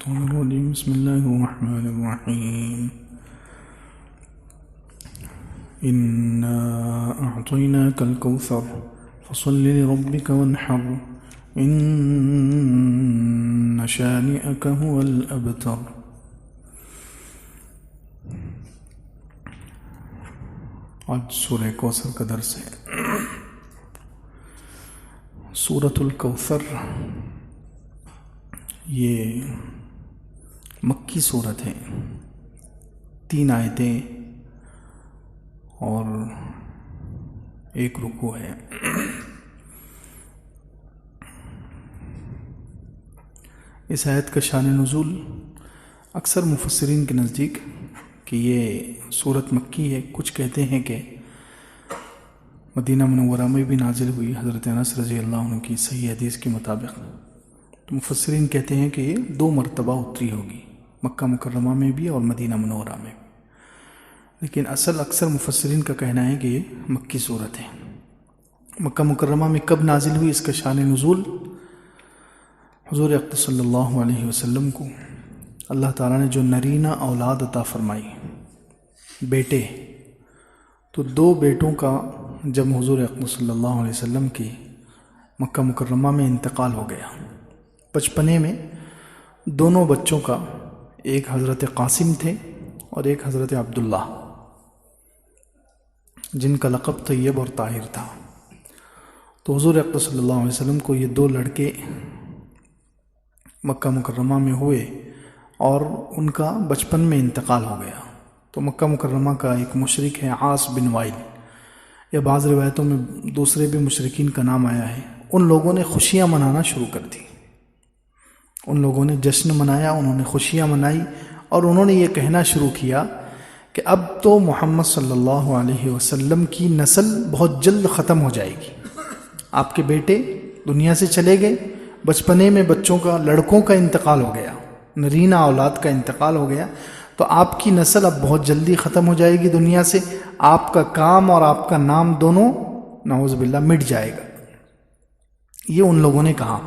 الشيطان الرجيم بسم الله الرحمن الرحيم إنا أعطيناك الكوثر فصل لربك وانحر إن شانئك هو الأبتر. آج سورہ کوثر کا درس ہے. سورۃ الکوثر یہ مکی صورت ہے، 3 آیتیں اور 1 رکوع ہے. اس آیت کا شان نزول اکثر مفسرین کے نزدیک کہ یہ سورت مکی ہے. کچھ کہتے ہیں کہ مدینہ منورہ میں بھی نازل ہوئی حضرت انس رضی اللہ عنہ کی صحیح حدیث کے مطابق. تو مفسرین کہتے ہیں کہ یہ 2 مرتبہ اتری ہوگی، مکہ مکرمہ میں بھی اور مدینہ منورہ میں بھی. لیکن اکثر مفسرین کا کہنا ہے کہ یہ مکی صورت ہے. مکہ مکرمہ میں کب نازل ہوئی، اس کا شان نزول حضور اقدس صلی اللہ علیہ وسلم کو اللہ تعالیٰ نے جو نرینہ اولاد عطا فرمائی، بیٹے، تو 2 بیٹوں کا جب حضور اقدس صلی اللہ علیہ وسلم کی مکہ مکرمہ میں انتقال ہو گیا، بچپنے میں دونوں بچوں کا، ایک حضرت قاسم تھے اور ایک حضرت عبداللہ، جن کا لقب طیب اور طاہر تھا. تو حضور اقدس صلی اللہ علیہ وسلم کو یہ 2 لڑکے مکہ مکرمہ میں ہوئے اور ان کا بچپن میں انتقال ہو گیا. تو مکہ مکرمہ کا ایک مشرک ہے عاص بن وائل، یا بعض روایتوں میں دوسرے بھی مشرکین کا نام آیا ہے. ان لوگوں نے خوشیاں منانا شروع کر دی. ان لوگوں نے جشن منایا، انہوں نے خوشیاں منائی اور انہوں نے یہ کہنا شروع کیا کہ اب تو محمد صلی اللہ علیہ وسلم کی نسل بہت جلد ختم ہو جائے گی. آپ کے بیٹے دنیا سے چلے گئے، بچپنے میں بچوں کا، لڑکوں کا انتقال ہو گیا، نرینہ اولاد کا انتقال ہو گیا، تو آپ کی نسل اب بہت جلدی ختم ہو جائے گی دنیا سے. آپ کا کام اور آپ کا نام دونوں نعوذ باللہ مٹ جائے گا. یہ ان لوگوں نے کہا.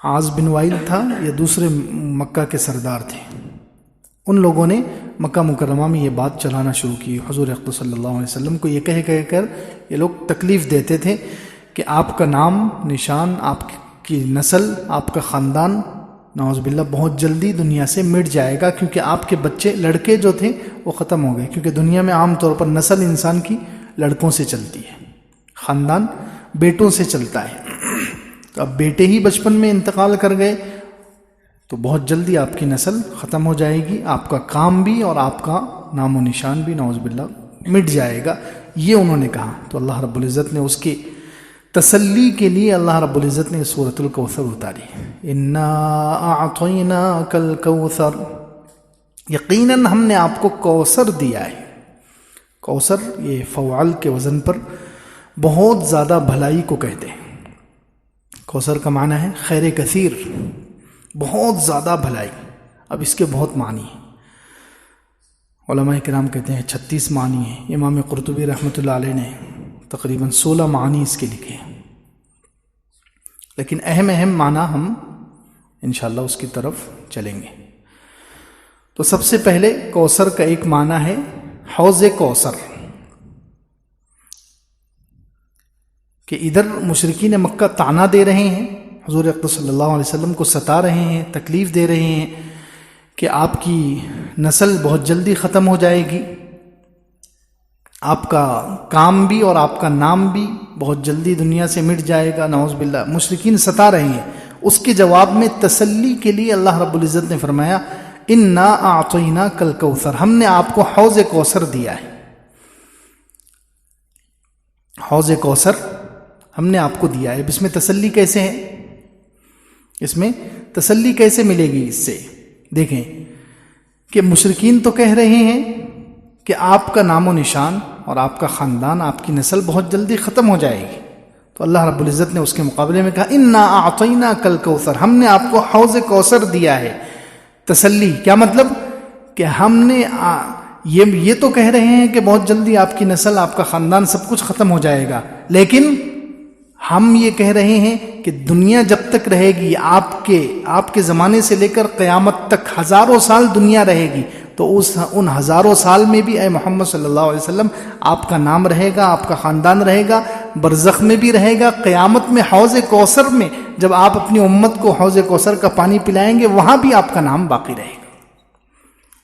عاص بن وائل تھا یا دوسرے مکہ کے سردار تھے. ان لوگوں نے مکہ مکرمہ میں یہ بات چلانا شروع کی. حضور اقدس صلی اللہ علیہ وسلم کو یہ کہہ کر یہ لوگ تکلیف دیتے تھے کہ آپ کا نام نشان، آپ کی نسل، آپ کا خاندان نعوذ باللہ بہت جلدی دنیا سے مٹ جائے گا، کیونکہ آپ کے بچے، لڑکے جو تھے وہ ختم ہو گئے. کیونکہ دنیا میں عام طور پر نسل انسان کی لڑکوں سے چلتی ہے، خاندان بیٹوں سے چلتا ہے. تو اب بیٹے ہی بچپن میں انتقال کر گئے تو بہت جلدی آپ کی نسل ختم ہو جائے گی، آپ کا کام بھی اور آپ کا نام و نشان بھی نعوذ باللہ مٹ جائے گا. یہ انہوں نے کہا. تو اللہ رب العزت نے اس کی تسلی کے لیے اللہ رب العزت نے سورۃ الکوثر اتاری. انا اعطیناک الکوثر، یقیناً ہم نے آپ کو کوثر دیا ہے. کوثر یہ فعال کے وزن پر بہت زیادہ بھلائی کو کہتے ہیں. کوثر کا معنی ہے خیر کثیر، بہت زیادہ بھلائی. اب اس کے بہت معنی ہیں. علماء کرام کہتے ہیں 36 معنی ہیں. امام قرطبی رحمۃ اللہ علیہ نے تقریباً 16 معنی اس کے لکھے ہیں. لیکن اہم معنی ہم انشاءاللہ اس کی طرف چلیں گے. تو سب سے پہلے کوثر کا ایک معنی ہے حوض کوثر، کہ ادھر مشرکین مکہ طعنہ دے رہے ہیں، حضور اقدس صلی اللہ علیہ وسلم کو ستا رہے ہیں، تکلیف دے رہے ہیں کہ آپ کی نسل بہت جلدی ختم ہو جائے گی، آپ کا کام بھی اور آپ کا نام بھی بہت جلدی دنیا سے مٹ جائے گا، نعوذ باللہ. مشرکین ستا رہے ہیں. اس کے جواب میں تسلی کے لیے اللہ رب العزت نے فرمایا انا اعطیناک الکوثر، ہم نے آپ کو حوض کوثر دیا ہے. حوض کوثر ہم نے آپ کو دیا ہے. اس میں تسلی کیسے ہے؟ اس میں تسلی کیسے ملے گی؟ اس سے دیکھیں کہ مشرکین تو کہہ رہے ہیں کہ آپ کا نام و نشان اور آپ کا خاندان، آپ کی نسل بہت جلدی ختم ہو جائے گی. تو اللہ رب العزت نے اس کے مقابلے میں کہا انا اعطیناک الکوثر، ہم نے آپ کو حوض کوثر دیا ہے. تسلی کیا مطلب؟ کہ ہم نے یہ تو کہہ رہے ہیں کہ بہت جلدی آپ کی نسل، آپ کا خاندان، سب کچھ ختم ہو جائے گا، لیکن ہم یہ کہہ رہے ہیں کہ دنیا جب تک رہے گی، آپ کے زمانے سے لے کر قیامت تک ہزاروں سال دنیا رہے گی، تو ان ہزاروں سال میں بھی اے محمد صلی اللہ علیہ وسلم آپ کا نام رہے گا، آپ کا خاندان رہے گا، برزخ میں بھی رہے گا، قیامت میں حوض کوثر میں جب آپ اپنی امت کو حوض کوثر کا پانی پلائیں گے وہاں بھی آپ کا نام باقی رہے گا۔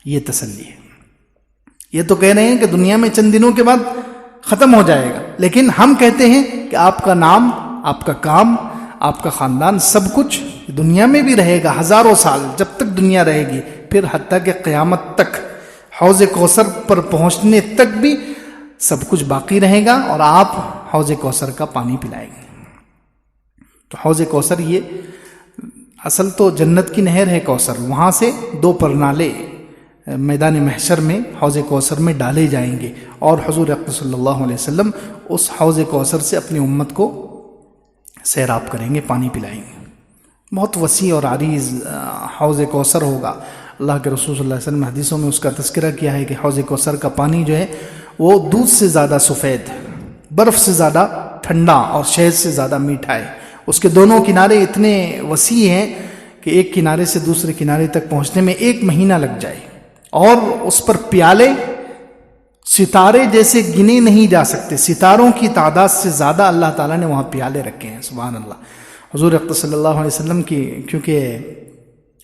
یہ تسلی ہے۔ یہ تو کہہ رہے ہیں کہ دنیا میں چند دنوں کے بعد ختم ہو جائے گا، لیکن ہم کہتے ہیں کہ آپ کا نام، آپ کا کام، آپ کا خاندان، سب کچھ دنیا میں بھی رہے گا ہزاروں سال، جب تک دنیا رہے گی، پھر حتیٰ کہ قیامت تک حوض کوثر پر پہنچنے تک بھی سب کچھ باقی رہے گا اور آپ حوض کوثر کا پانی پلائیں گے۔ تو حوض کوثر یہ اصل تو جنت کی نہر ہے کوثر، وہاں سے 2 پرنالے میدان محشر میں حوض کوثر میں ڈالے جائیں گے، اور حضور اقدس صلی اللہ علیہ وسلم اس حوض کوثر سے اپنی امت کو سیراب کریں گے، پانی پلائیں گے۔ بہت وسیع اور عریض حوض کوثر ہوگا۔ اللہ کے رسول صلی اللہ علیہ وسلم نے حدیثوں میں اس کا تذکرہ کیا ہے کہ حوض کوثر کا پانی جو ہے وہ دودھ سے زیادہ سفید، برف سے زیادہ ٹھنڈا اور شہد سے زیادہ میٹھا ہے۔ اس کے دونوں کنارے اتنے وسیع ہیں کہ ایک کنارے سے دوسرے کنارے تک پہنچنے میں 1 مہینہ لگ جائے، اور اس پر پیالے ستارے جیسے گنے نہیں جا سکتے، ستاروں کی تعداد سے زیادہ اللہ تعالیٰ نے وہاں پیالے رکھے ہیں۔ سبحان اللہ۔ حضور اقدس صلی اللہ علیہ وسلم کی کیونکہ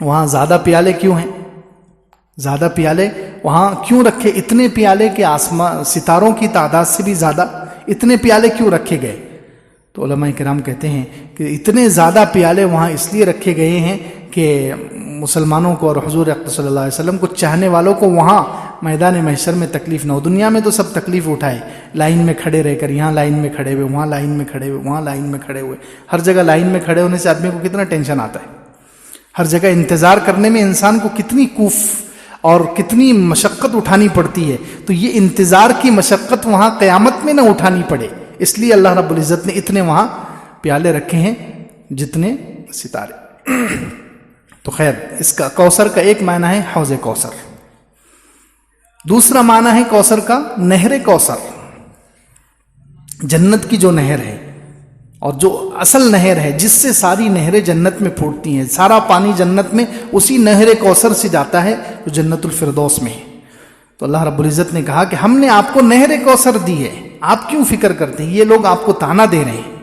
وہاں زیادہ پیالے کیوں ہیں، زیادہ پیالے وہاں کیوں رکھے، اتنے پیالے کہ آسمان ستاروں کی تعداد سے بھی زیادہ اتنے پیالے کیوں رکھے گئے؟ تو علماء کرام کہتے ہیں کہ اتنے زیادہ پیالے وہاں اس لیے رکھے گئے ہیں کہ مسلمانوں کو اور حضور اقدس صلی اللہ علیہ وسلم کو چاہنے والوں کو وہاں میدان محشر میں تکلیف نہ ہو۔ دنیا میں تو سب تکلیف اٹھائے، لائن میں کھڑے رہ کر، یہاں لائن میں کھڑے ہوئے، وہاں لائن میں کھڑے ہوئے، وہاں لائن میں کھڑے ہوئے، ہر جگہ لائن میں کھڑے ہونے سے آدمی کو کتنا ٹینشن آتا ہے، ہر جگہ انتظار کرنے میں انسان کو کتنی کوف اور کتنی مشقت اٹھانی پڑتی ہے۔ تو یہ انتظار کی مشقت وہاں قیامت میں نہ اٹھانی پڑے، اس لیے اللہ رب العزت نے اتنے وہاں پیالے رکھے ہیں جتنے ستارے۔ تو خیر، اس کا کوثر کا ایک معنی ہے حوض کوثر، دوسرا معنی ہے کوثر کا نہر کوثر، جنت کی جو نہر ہے اور جو اصل نہر ہے جس سے ساری نہریں جنت میں پھوٹتی ہیں، سارا پانی جنت میں اسی نہر کوثر سے جاتا ہے جو جنت الفردوس میں ہے۔ تو اللہ رب العزت نے کہا کہ ہم نے آپ کو نہر کوثر دی ہے، آپ کیوں فکر کرتے ہیں؟ یہ لوگ آپ کو تانا دے رہے ہیں،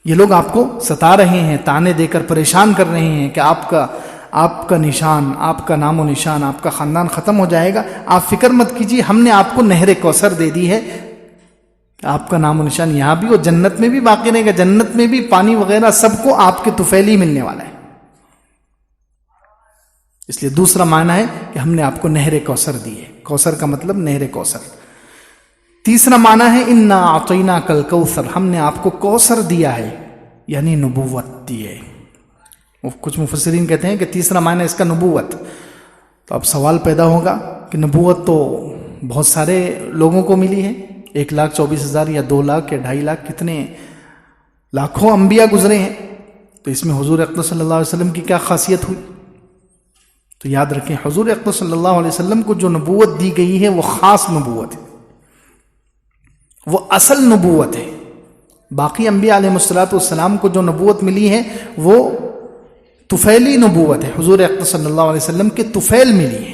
یہ لوگ آپ کو ستا رہے ہیں، تانے دے کر پریشان کر رہے ہیں کہ آپ کا نشان، آپ کا نام و نشان، آپ کا خاندان ختم ہو جائے گا۔ آپ فکر مت کیجیے، ہم نے آپ کو نہر کوثر دے دی ہے کہ آپ کا نام و نشان یہاں بھی اور جنت میں بھی باقی رہے گا، جنت میں بھی پانی وغیرہ سب کو آپ کے طفیل ہی ملنے والا ہے۔ اس لیے دوسرا معنی ہے کہ ہم نے آپ کو نہر کوثر دی ہے، کوثر کا مطلب نہر کوثر۔ تیسرا معنی ہے انا اعطیناک الکوثر، ہم نے آپ کو کوثر دیا ہے، یعنی نبوت دی ہے۔ کچھ مفسرین کہتے ہیں کہ تیسرا معنی اس کا نبوت۔ تو اب سوال پیدا ہوگا کہ نبوت تو بہت سارے لوگوں کو ملی ہے، 1,24,000 یا 2 لاکھ یا 2.5 لاکھ، کتنے لاکھوں انبیاء گزرے ہیں، تو اس میں حضور اقدس صلی اللہ علیہ وسلم کی کیا خاصیت ہوئی؟ تو یاد رکھیں، حضور اقدس صلی اللہ علیہ وسلم کو جو نبوت دی گئی ہے وہ خاص نبوت ہے، وہ اصل نبوت ہے۔ باقی انبیاء علیہ السلام کو جو نبوت ملی ہے وہ طفیلی نبوت ہے، حضور اقدس صلی اللہ علیہ وسلم کے طفیل ملی ہے،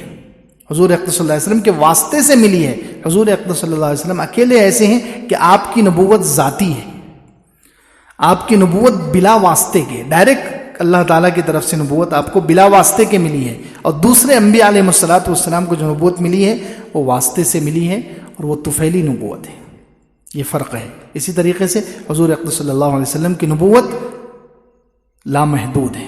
حضور اقدس صلی اللہ علیہ وسلم کے واسطے سے ملی ہے۔ حضور اقدس صلی اللہ علیہ وسلم اکیلے ایسے ہیں کہ آپ کی نبوت ذاتی ہے، آپ کی نبوت بلا واسطے کے، ڈائریکٹ اللہ تعالیٰ کی طرف سے نبوت آپ کو بلا واسطے کے ملی ہے، اور دوسرے انبیاء علیہ السلام کو جو نبوت ملی ہے وہ واسطے سے ملی ہے اور وہ طفیلی نبوت ہے۔ یہ فرق ہے۔ اسی طریقے سے حضور اقدس صلی اللہ علیہ وسلم کی نبوت لامحدود ہے۔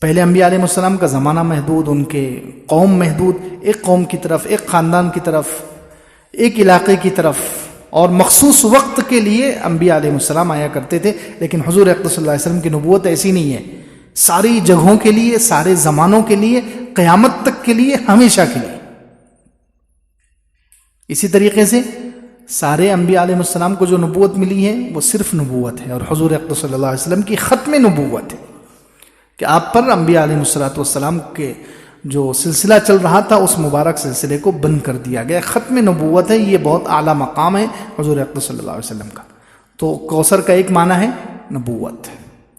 پہلے انبیاء علیہ السلام کا زمانہ محدود، ان کے قوم محدود، ایک قوم کی طرف، ایک خاندان کی طرف، ایک علاقے کی طرف، اور مخصوص وقت کے لیے انبیاء علیہ السلام آیا کرتے تھے۔ لیکن حضور اقدس صلی اللہ علیہ وسلم کی نبوت ایسی نہیں ہے، ساری جگہوں کے لیے، سارے زمانوں کے لیے، قیامت تک کے لیے، ہمیشہ کے لیے۔ اسی طریقے سے سارے انبیاء علیہ السلام کو جو نبوت ملی ہے وہ صرف نبوت ہے، اور حضور اقدس صلی اللہ علیہ وسلم کی ختم نبوت ہے کہ آپ پر انبیاء علیہ السلام کے جو سلسلہ چل رہا تھا اس مبارک سلسلے کو بند کر دیا گیا، ختم نبوت ہے۔ یہ بہت اعلیٰ مقام ہے حضور اقدس صلی اللہ علیہ وسلم کا۔ تو کوثر کا ایک معنی ہے نبوت،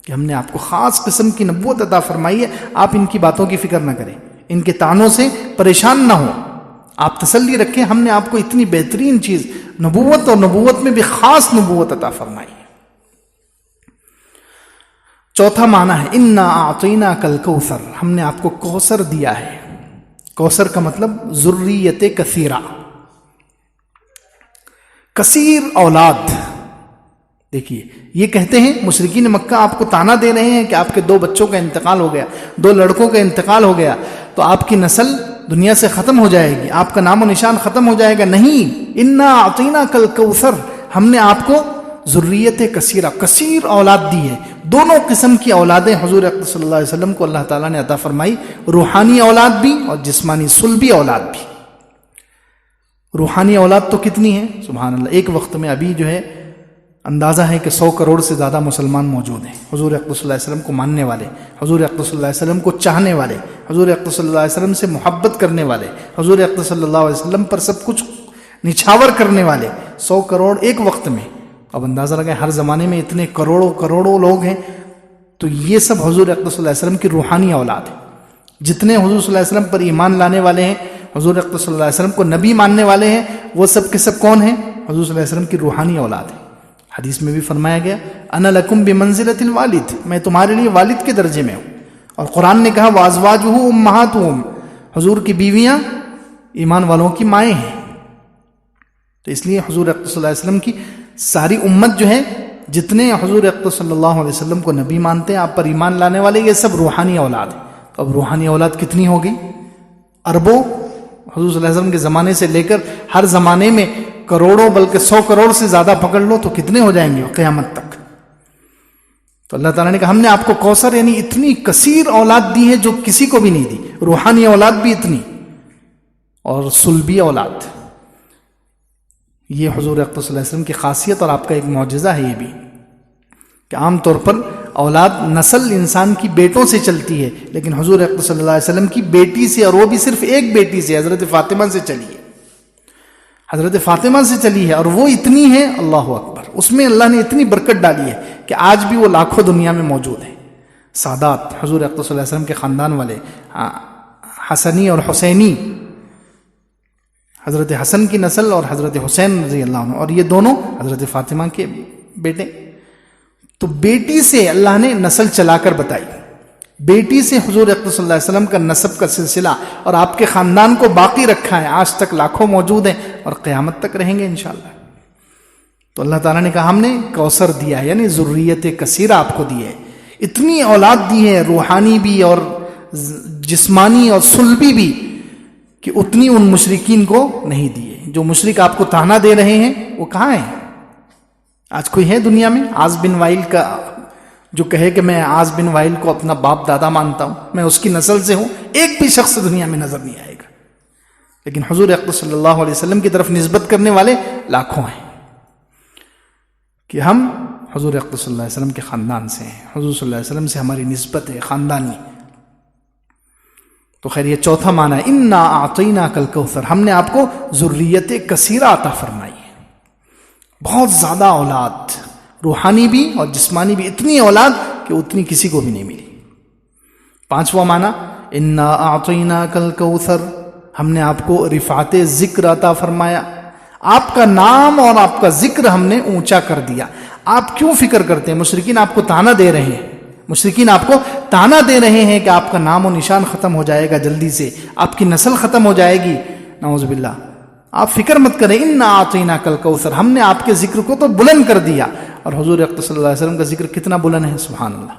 کہ ہم نے آپ کو خاص قسم کی نبوت عطا فرمائی ہے، آپ ان کی باتوں کی فکر نہ کریں، ان کے طعنوں سے پریشان نہ ہوں، آپ تسلی رکھیں، ہم نے آپ کو اتنی بہترین چیز نبوت، اور نبوت میں بھی خاص نبوت عطا فرمائی ہے۔ چوتھا معنی ہے انا اعطیناک الکوثر، ہم نے آپ کو کوثر دیا ہے۔ کوثر کا مطلب ذریت کثیرہ، کثیر اولاد۔ دیکھیے یہ کہتے ہیں مشرکین مکہ آپ کو طعنہ دے رہے ہیں کہ آپ کے 2 بچوں کا انتقال ہو گیا، 2 لڑکوں کا انتقال ہو گیا، تو آپ کی نسل دنیا سے ختم ہو جائے گی، آپ کا نام و نشان ختم ہو جائے گا۔ نہیں، انا اعطیناک الکوثر، ہم نے آپ کو ذریت کثیرہ، کثیر اولاد دی ہے۔ دونوں قسم کی اولادیں حضور اقدس صلی اللہ علیہ وسلم کو اللہ تعالیٰ نے عطا فرمائی، روحانی اولاد بھی اور جسمانی صلبی اولاد بھی۔ روحانی اولاد تو کتنی ہے، سبحان اللہ، ایک وقت میں ابھی جو ہے اندازہ ہے کہ 100 کروڑ سے زیادہ مسلمان موجود ہیں، حضور اقدس صلی اللہ علیہ وسلم کو ماننے والے، حضور اقدس صلی اللہ علیہ وسلم کو چاہنے والے، حضور اقدس صلی اللہ علیہ وسلم سے محبت کرنے والے، حضور اقدس صلی اللہ علیہ وسلم پر سب کچھ نچھاور کرنے والے 100 کروڑ ایک وقت میں۔ اب اندازہ لگائیں ہر زمانے میں اتنے کروڑوں لوگ ہیں، تو یہ سب حضور اقدس صلی اللہ علیہ وسلم کی روحانی اولاد ہے۔ جتنے حضور صلی اللہ علیہ وسلم پر ایمان لانے والے ہیں، حضور اقدس صلی اللہ علیہ وسلم کو نبی ماننے والے ہیں، وہ سب کے سب کون ہیں؟ حضور صلی اللہ علیہ وسلم کی روحانی اولاد ہے۔ حدیث میں بھی فرمایا گیا انا لکم بمنزلۃ الوالد، میں تمہارے لیے والد کے درجے میں ہوں۔ اور قرآن نے کہا وازواجہ امہاتہم، حضور کی بیویاں ایمان والوں کی مائیں ہیں۔ تو اس لیے حضور اقدس صلی اللہ علیہ وسلم کی ساری امت جو ہے، جتنے حضور اقدس صلی اللہ علیہ وسلم کو نبی مانتے ہیں، آپ پر ایمان لانے والے، یہ سب روحانی اولاد ہیں۔ تو اب روحانی اولاد کتنی ہوگی؟ اربوں، حضور صلی اللہ علیہ وسلم کے زمانے سے لے کر ہر زمانے میں کروڑوں، بلکہ 100 کروڑ سے زیادہ پکڑ لو تو کتنے ہو جائیں گے قیامت تک۔ تو اللہ تعالیٰ نے کہا ہم نے آپ کو کوثر یعنی اتنی کثیر اولاد دی ہے جو کسی کو بھی نہیں دی، روحانی اولاد بھی اتنی اور صلبی اولاد۔ یہ حضور اقدس صلی اللہ علیہ وسلم کی خاصیت اور آپ کا ایک معجزہ ہے یہ بھی، کہ عام طور پر اولاد نسل انسان کی بیٹوں سے چلتی ہے، لیکن حضور اقدس صلی اللہ علیہ وسلم کی بیٹی سے، اور وہ بھی صرف ایک بیٹی سے، حضرت فاطمہ سے چلی ہے، حضرت فاطمہ سے چلی ہے، اور وہ اتنی ہے، اللہ اکبر، اس میں اللہ نے اتنی برکت ڈالی ہے کہ آج بھی وہ لاکھوں دنیا میں موجود ہیں۔ سادات حضور اقدس صلی اللہ علیہ وسلم کے خاندان والے، حسنی اور حسینی، حضرت حسن کی نسل اور حضرت حسین رضی اللہ عنہ، اور یہ دونوں حضرت فاطمہ کے بیٹے۔ تو بیٹی سے اللہ نے نسل چلا کر بتائی، بیٹی سے حضور اقدس صلی اللہ علیہ وسلم کا نسب کا سلسلہ اور آپ کے خاندان کو باقی رکھا ہے، آج تک لاکھوں موجود ہیں اور قیامت تک رہیں گے انشاءاللہ۔ تو اللہ تعالیٰ نے کہا ہم نے کوثر دیا ہے، یعنی ذریت کثیرہ آپ کو دی ہے، اتنی اولاد دی ہے، روحانی بھی اور جسمانی اور صلبی بھی، کہ اتنی ان مشرکین کو نہیں دیے۔ جو مشرک آپ کو طعنہ دے رہے ہیں وہ کہاں ہیں؟ آج کوئی ہے دنیا میں عاص بن وائل کا جو کہے کہ میں عاص بن وائل کو اپنا باپ دادا مانتا ہوں، میں اس کی نسل سے ہوں؟ ایک بھی شخص دنیا میں نظر نہیں آئے گا، لیکن حضور اقدس صلی اللہ علیہ وسلم کی طرف نسبت کرنے والے لاکھوں ہیں، کہ ہم حضور اقدس صلی اللہ علیہ وسلم کے خاندان سے ہیں، حضور صلی اللہ علیہ وسلم سے ہماری نسبت ہے خاندانی۔ تو خیر یہ چوتھا معنی ہے انا اعطیناک الکوثر، ہم نے آپ کو ذریت کثیرہ عطا فرمائی ہے، بہت زیادہ اولاد، روحانی بھی اور جسمانی بھی، اتنی اولاد کہ اتنی کسی کو بھی نہیں ملی۔ پانچواں معنی انا اعطیناک الکوثر، ہم نے آپ کو رفعت ذکر عطا فرمایا، آپ کا نام اور آپ کا ذکر ہم نے اونچا کر دیا۔ آپ کیوں فکر کرتے ہیں؟ مشرکین آپ کو طعنہ دے رہے ہیں، مشرکین آپ کو طعنہ دے رہے ہیں کہ آپ کا نام و نشان ختم ہو جائے گا، جلدی سے آپ کی نسل ختم ہو جائے گی، نعوذ باللہ۔ آپ فکر مت کریں، انا اعطیناک الکوثر، ہم نے آپ کے ذکر کو تو بلند کر دیا۔ اور حضور اقدس صلی اللہ علیہ وسلم کا ذکر کتنا بلند ہے، سبحان اللہ۔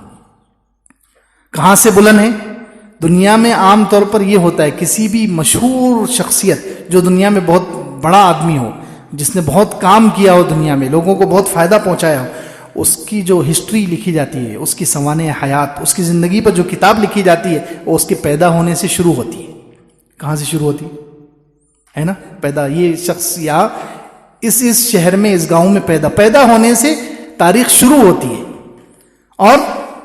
کہاں سے بلند ہے؟ دنیا میں عام طور پر یہ ہوتا ہے، کسی بھی مشہور شخصیت جو دنیا میں بہت بڑا آدمی ہو، جس نے بہت کام کیا ہو دنیا میں، لوگوں کو بہت فائدہ پہنچایا ہو، اس کی جو ہسٹری لکھی جاتی ہے، اس کی سوانح حیات، اس کی زندگی پر جو کتاب لکھی جاتی ہے، وہ اس کے پیدا ہونے سے شروع ہوتی ہے۔ کہاں سے شروع ہوتی ہے نا؟ پیدا، یہ شخص یا اس شہر میں، اس گاؤں میں پیدا ہونے سے تاریخ شروع ہوتی ہے اور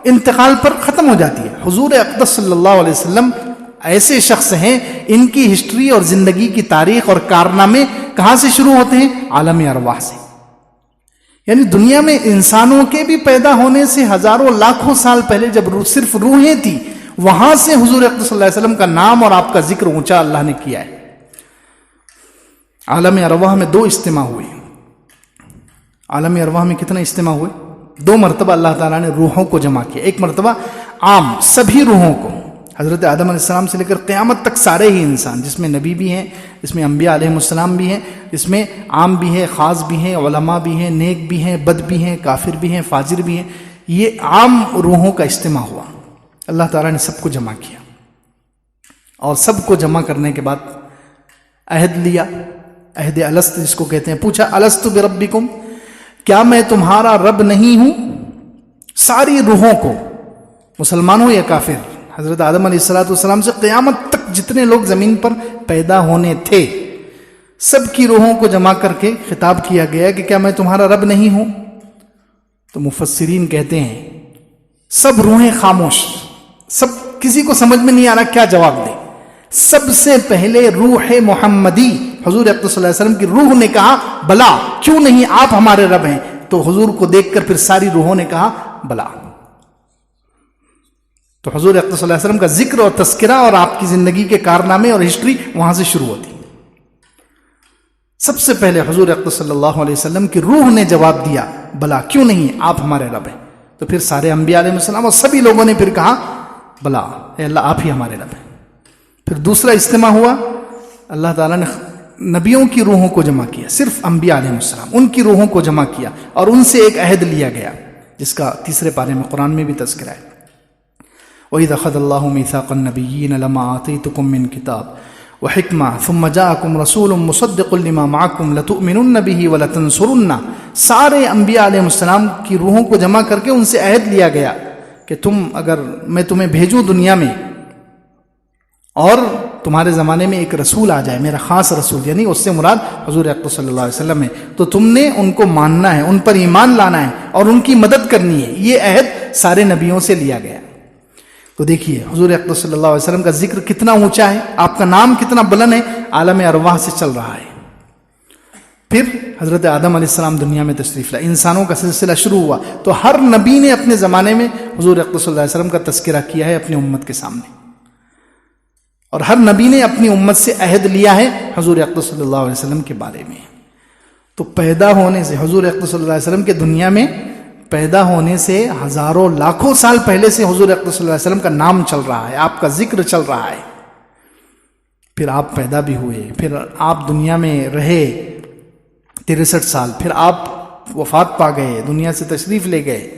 انتقال پر ختم ہو جاتی ہے۔ حضور اقدس صلی اللہ علیہ وسلم ایسے شخص ہیں، ان کی ہسٹری اور زندگی کی تاریخ اور کارنامے کہاں سے شروع ہوتے ہیں؟ عالم ارواح سے۔ یعنی دنیا میں انسانوں کے بھی پیدا ہونے سے ہزاروں لاکھوں سال پہلے جب صرف روحیں تھی، وہاں سے حضور اقدس صلی اللہ علیہ وسلم کا نام اور آپ کا ذکر اونچا اللہ نے کیا ہے۔ عالم ارواح میں 2 اجتماع ہوئے۔ عالم ارواح میں کتنے اجتماع ہوئے؟ 2 مرتبہ اللہ تعالیٰ نے روحوں کو جمع کیا۔ ایک مرتبہ عام سبھی روحوں کو، حضرت آدم علیہ السلام سے لے کر قیامت تک سارے ہی انسان، جس میں نبی بھی ہیں، جس میں انبیاء علیہ السلام بھی ہیں، جس میں عام بھی ہیں، خاص بھی ہیں، علماء بھی ہیں، نیک بھی ہیں، بد بھی ہیں، کافر بھی ہیں، فاجر بھی ہیں، یہ عام روحوں کا اجتماع ہوا۔ اللہ تعالیٰ نے سب کو جمع کیا، اور سب کو جمع کرنے کے بعد عہد لیا، عہد الست جس کو کہتے ہیں۔ پوچھا الست بربکم، کیا میں تمہارا رب نہیں ہوں؟ ساری روحوں کو، مسلمان ہو یا کافر، حضرت آدم علیہ السلام سے قیامت تک جتنے لوگ زمین پر پیدا ہونے تھے، سب کی روحوں کو جمع کر کے خطاب کیا گیا کہ کیا میں تمہارا رب نہیں ہوں؟ تو مفسرین کہتے ہیں سب روحیں خاموش، سب کسی کو سمجھ میں نہیں آ رہا کیا جواب دیں۔ سب سے پہلے روح محمدی حضور اقدس صلی اللہ علیہ وسلم کی روح نے کہا بلا، کیوں نہیں، آپ ہمارے رب ہیں۔ تو حضور کو دیکھ کر پھر ساری روحوں نے کہا بلا۔ تو حضور اقدس صلی اللہ علیہ وسلم کا ذکر اور تذکرہ اور آپ کی زندگی کے کارنامے اور ہسٹری وہاں سے شروع ہوتی۔ سب سے پہلے حضور اقدس صلی اللہ علیہ وسلم کی روح نے جواب دیا بلا، کیوں نہیں، آپ ہمارے رب ہیں۔ تو پھر سارے انبیاء علیہ السلام اور سبھی لوگوں نے پھر کہا بلا، اے اللہ آپ ہی ہمارے رب ہیں۔ پھر دوسرا اجتماع ہوا، اللہ تعالیٰ نے نبیوں کی روحوں کو جمع کیا، صرف انبیاء علیہ السلام، ان کی روحوں کو جمع کیا اور ان سے ایک عہد لیا گیا، جس کا 3 پارے میں قرآن میں بھی تذکرہ ہے۔ وَإِذْ أَخَذَ اللَّهُ مِيثَاقَ النَّبِيِّينَ لَمَا آتَيْتُكُم مِّن كِتَابٍ وَحِكْمَةٍ ثُمَّ جَاءَكُمْ رَسُولٌ مُصَدِّقٌ لِّمَا مَعَكُمْ لَتُؤْمِنُنَّ بِهِ وَلَتَنصُرُنَّهُ۔ سارے انبیاء علیہ السلام کی روحوں کو جمع کر کے ان سے عہد لیا گیا کہ تم، اگر میں تمہیں بھیجوں دنیا میں اور تمہارے زمانے میں ایک رسول آ جائے، میرا خاص رسول، یعنی اس سے مراد حضور اقدس صلی اللہ علیہ وسلم ہے، تو تم نے ان کو ماننا ہے، ان پر ایمان لانا ہے اور ان کی مدد کرنی ہے۔ یہ عہد سارے نبیوں سے لیا گیا۔ تو دیکھیے حضور اقدس صلی اللہ علیہ وسلم کا ذکر کتنا اونچا ہے، آپ کا نام کتنا بلند ہے، عالم ارواح سے چل رہا ہے۔ پھر حضرت آدم علیہ السلام دنیا میں تشریف لائے، انسانوں کا سلسلہ شروع ہوا، تو ہر نبی نے اپنے زمانے میں حضور اقدس صلی اللہ علیہ وسلم کا تذکرہ کیا ہے اپنی امت کے سامنے، اور ہر نبی نے اپنی امت سے عہد لیا ہے حضور اقدس صلی اللہ علیہ وسلم کے بارے میں۔ تو پیدا ہونے سے حضور اقدس صلی اللہ علیہ وسلم کے دنیا میں پیدا ہونے سے ہزاروں لاکھوں سال پہلے سے حضور اقدس صلی اللہ علیہ وسلم کا نام چل رہا ہے، آپ کا ذکر چل رہا ہے۔ پھر آپ پیدا بھی ہوئے، پھر آپ دنیا میں رہے 63 سال، پھر آپ وفات پا گئے، دنیا سے تشریف لے گئے۔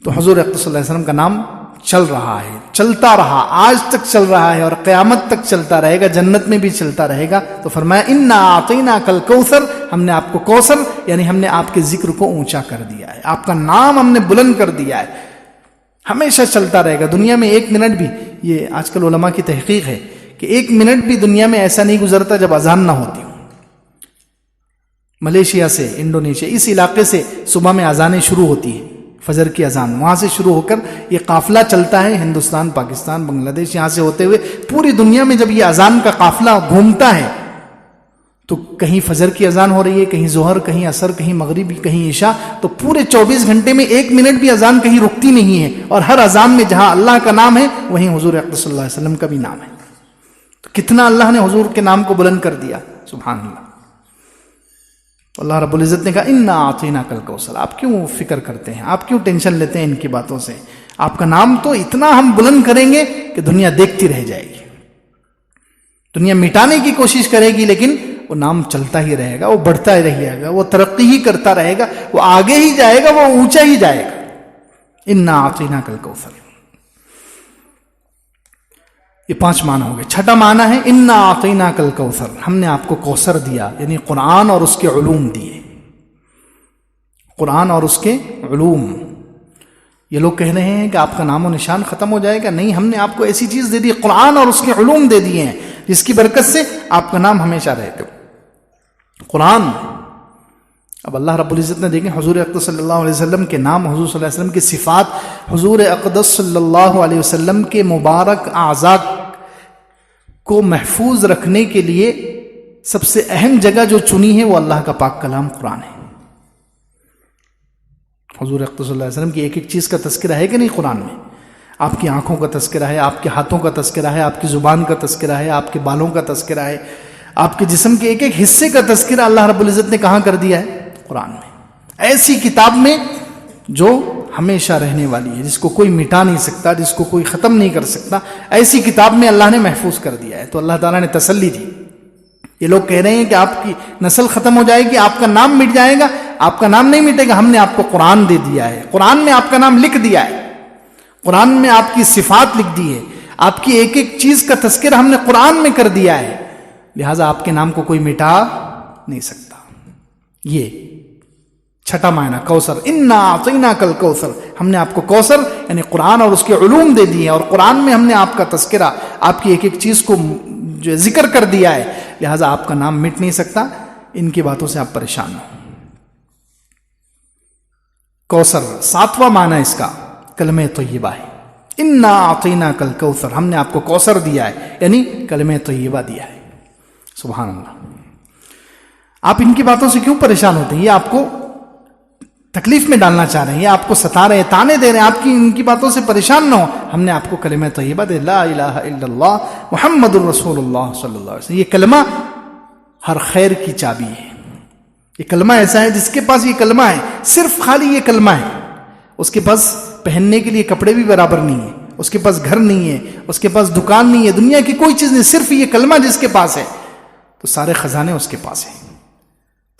تو حضور اقدس صلی اللہ علیہ وسلم کا نام چل رہا ہے، چلتا رہا، آج تک چل رہا ہے اور قیامت تک چلتا رہے گا، جنت میں بھی چلتا رہے گا۔ تو فرمایا انا اعطیناک الکوثر، ہم نے آپ کو کوثر، یعنی ہم نے آپ کے ذکر کو اونچا کر دیا ہے، آپ کا نام ہم نے بلند کر دیا ہے، ہمیشہ چلتا رہے گا۔ دنیا میں 1 منٹ بھی، یہ آج کل علماء کی تحقیق ہے کہ 1 منٹ بھی دنیا میں ایسا نہیں گزرتا جب اذان نہ ہوتی ہو۔ ملیشیا سے، انڈونیشیا، اس علاقے سے صبح میں اذانیں شروع ہوتی ہیں، فجر کی اذان وہاں سے شروع ہو کر یہ قافلہ چلتا ہے، ہندوستان، پاکستان، بنگلہ دیش، یہاں سے ہوتے ہوئے پوری دنیا میں جب یہ اذان کا قافلہ گھومتا ہے تو کہیں فجر کی اذان ہو رہی ہے، کہیں ظہر، کہیں عصر، کہیں مغرب، کہیں عشاء، تو پورے 24 گھنٹے میں 1 منٹ بھی اذان کہیں رکتی نہیں ہے، اور ہر اذان میں جہاں اللہ کا نام ہے وہیں حضور اقدس صلی اللہ علیہ وسلم کا بھی نام ہے۔ تو کتنا اللہ نے حضور کے نام کو بلند کر دیا، سبحان اللہ۔ اللہ رب العزت نے کہا انا اعطیناک الکوثر، آپ کیوں فکر کرتے ہیں، آپ کیوں ٹینشن لیتے ہیں ان کی باتوں سے، آپ کا نام تو اتنا ہم بلند کریں گے کہ دنیا دیکھتی رہ جائے گی، دنیا مٹانے کی کوشش کرے گی لیکن وہ نام چلتا ہی رہے گا، وہ بڑھتا ہی رہے گا، وہ ترقی ہی کرتا رہے گا، وہ آگے ہی جائے گا، وہ اونچا ہی جائے گا۔ انا اعطیناک الکوثر، یہ 5 معنی ہو گئے۔ چھٹا معنی ہے انا اعطیناک الکوثر، ہم نے آپ کو کوثر دیا، یعنی قرآن اور اس کے علوم دیے، قرآن اور اس کے علوم۔ یہ لوگ کہہ رہے ہیں کہ آپ کا نام و نشان ختم ہو جائے گا، نہیں، ہم نے آپ کو ایسی چیز دے دی، قرآن اور اس کے علوم دے دیے ہیں جس کی برکت سے آپ کا نام ہمیشہ رہے گا، قرآن۔ اب اللہ رب العزت نے دیکھیں حضور اقدس صلی اللہ علیہ وسلم کے نام، حضور صلی اللہ علیہ وسلم کی صفات، حضور اقدس صلی اللہ علیہ وسلم کے مبارک اعضاء کو محفوظ رکھنے کے لیے سب سے اہم جگہ جو چنی ہے وہ اللہ کا پاک کلام قرآن ہے۔ حضور اقدس صلی اللہ علیہ وسلم کی ایک ایک چیز کا تذکرہ ہے کہ نہیں قرآن میں؟ آپ کی آنکھوں کا تذکرہ ہے، آپ کے ہاتھوں کا تذکرہ ہے، آپ کی زبان کا تذکرہ ہے، آپ کے بالوں کا تذکرہ ہے، آپ کے جسم کے ایک ایک حصے کا تذکرہ اللہ رب العزت نے کہاں کر دیا ہے؟ قرآن میں. ایسی کتاب میں جو ہمیشہ رہنے والی ہے، جس کو کوئی مٹا نہیں سکتا، جس کو کوئی ختم نہیں کر سکتا، ایسی کتاب میں اللہ نے محفوظ کر دیا ہے. تو اللہ تعالیٰ نے تسلی دی. یہ لوگ کہہ رہے ہیں کہ آپ کی نسل ختم ہو جائے گی، آپ کا نام مٹ جائے گا. آپ کا نام نہیں مٹے گا، ہم نے آپ کو قرآن دے دیا ہے، قرآن میں آپ کا نام لکھ دیا ہے، قرآن میں آپ کی صفات لکھ دی ہے، آپ کی ایک ایک چیز کا تذکرہ ہم نے قرآن میں کر دیا ہے، لہٰذا آپ کے نام کو کوئی مٹا نہیں سکتا. یہ چھٹا معنی کوثر، انا اعطیناک الکوثر، ہم نے آپ کو کوثر یعنی قرآن اور اس کے علوم دے دیے ہیں، اور قرآن میں ہم نے آپ کا تذکرہ، آپ کی ایک ایک چیز کو جو ذکر کر دیا ہے، لہٰذا آپ کا نام مٹ نہیں سکتا. ان کی باتوں سے آپ پریشان ہو. کوثر 7واں معنی اس کا کلمہ طیبہ ہے. انا اعطیناک الکوثر، ہم نے آپ کو کوثر دیا ہے یعنی کلمہ طیبہ دیا ہے. سبحان اللہ. آپ ان کی باتوں سے کیوں پریشان ہوتے ہیں؟ یہ آپ کو تکلیف میں ڈالنا چاہ رہے ہیں، یہ آپ کو ستا رہے ہیں، تانے دے رہے ہیں. آپ کی ان کی باتوں سے پریشان نہ ہو. ہم نے آپ کو کلمہ طیبہ دے، لا الہ الا اللہ محمد الرسول اللہ صلی اللہ علیہ وسلم. یہ کلمہ ہر خیر کی چابی ہے. یہ کلمہ ایسا ہے جس کے پاس یہ کلمہ ہے، صرف خالی یہ کلمہ ہے، اس کے پاس پہننے کے لیے کپڑے بھی برابر نہیں ہیں، اس کے پاس گھر نہیں ہے، اس کے پاس دکان نہیں ہے، دنیا کی کوئی چیز نہیں، صرف یہ کلمہ جس کے پاس ہے تو سارے خزانے اس کے پاس ہیں،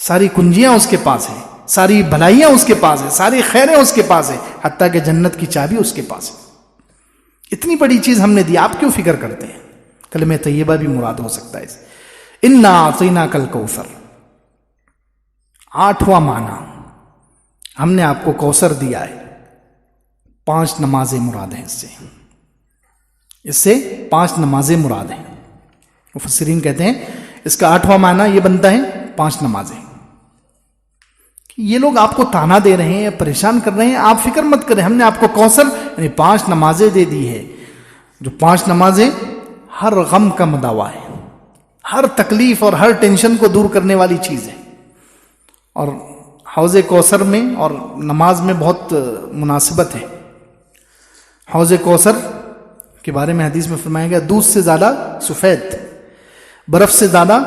ساری کنجیاں اس کے پاس ہیں، ساری بھلائیاں اس کے پاس ہیں، ساری خیریں اس کے پاس ہیں، حتیٰ کہ جنت کی چابی اس کے پاس ہے. اتنی بڑی چیز ہم نے دی، آپ کیوں فکر کرتے ہیں؟ کلمہ طیبہ بھی مراد ہو سکتا ہے. انا اعطیناک الکوثر. 8واں معنی، ہم نے آپ کو کوثر دیا ہے. 5 نمازیں مراد ہیں اس سے 5 نمازیں مراد ہیں. مفسرین کہتے ہیں اس کا 8واں معنی یہ بنتا ہے 5 نمازیں. یہ لوگ آپ کو تانا دے رہے ہیں، پریشان کر رہے ہیں، آپ فکر مت کریں، ہم نے آپ کو کوثر یعنی 5 نمازیں دے دی ہے. جو 5 نمازیں ہر غم کا مداوا ہے، ہر تکلیف اور ہر ٹینشن کو دور کرنے والی چیز ہے. اور حوض کوثر میں اور نماز میں بہت مناسبت ہے. حوض کوثر کے بارے میں حدیث میں فرمایا گیا دودھ سے زیادہ سفید، برف سے زیادہ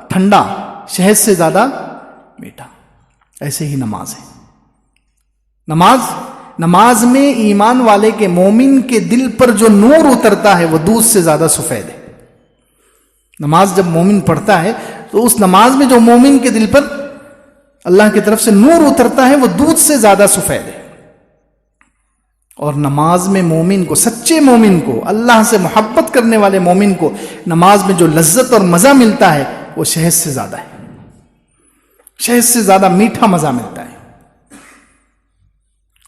ٹھنڈا، شہد سے زیادہ میٹھا. ایسے ہی نماز ہے. نماز میں ایمان والے کے مومن کے دل پر جو نور اترتا ہے وہ دودھ سے زیادہ سفید ہے. نماز جب مومن پڑھتا ہے تو اس نماز میں جو مومن کے دل پر اللہ کی طرف سے نور اترتا ہے وہ دودھ سے زیادہ سفید ہے. اور نماز میں مومن کو، سچے مومن کو، اللہ سے محبت کرنے والے مومن کو نماز میں جو لذت اور مزہ ملتا ہے وہ شہد سے زیادہ ہے، شہد سے زیادہ میٹھا مزہ ملتا ہے.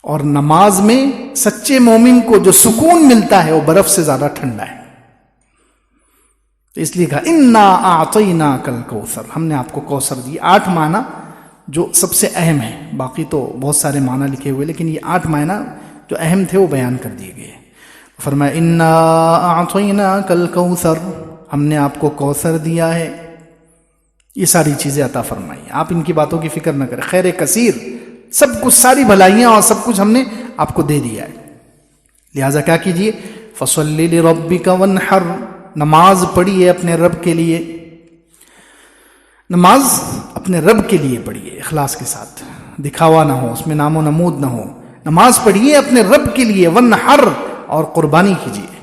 اور نماز میں سچے مومن کو جو سکون ملتا ہے وہ برف سے زیادہ ٹھنڈا ہے. اس لیے کہا انا اعطیناک الکوثر، ہم نے آپ کو کوثر دی. 8 معنی جو سب سے اہم ہے، باقی تو بہت سارے معنی لکھے ہوئے، لیکن یہ 8 معنی جو اہم تھے وہ بیان کر دیے گئے. فرمایا انا اعطیناک الکوثر، ہم نے آپ کو کوثر دیا ہے. یہ ساری چیزیں عطا فرمائی. آپ ان کی باتوں کی فکر نہ کریں. خیر کثیر، سب کچھ، ساری بھلائیاں اور سب کچھ ہم نے آپ کو دے دیا ہے. لہٰذا کیا کیجئے، فصلی لربک وانحر، نماز پڑھیے اپنے رب کے لیے. نماز اپنے رب کے لیے پڑھیے اخلاص کے ساتھ، دکھاوا نہ ہو، اس میں نام و نمود نہ ہو. نماز پڑھیے اپنے رب کے لیے، وانحر، اور قربانی کیجیے.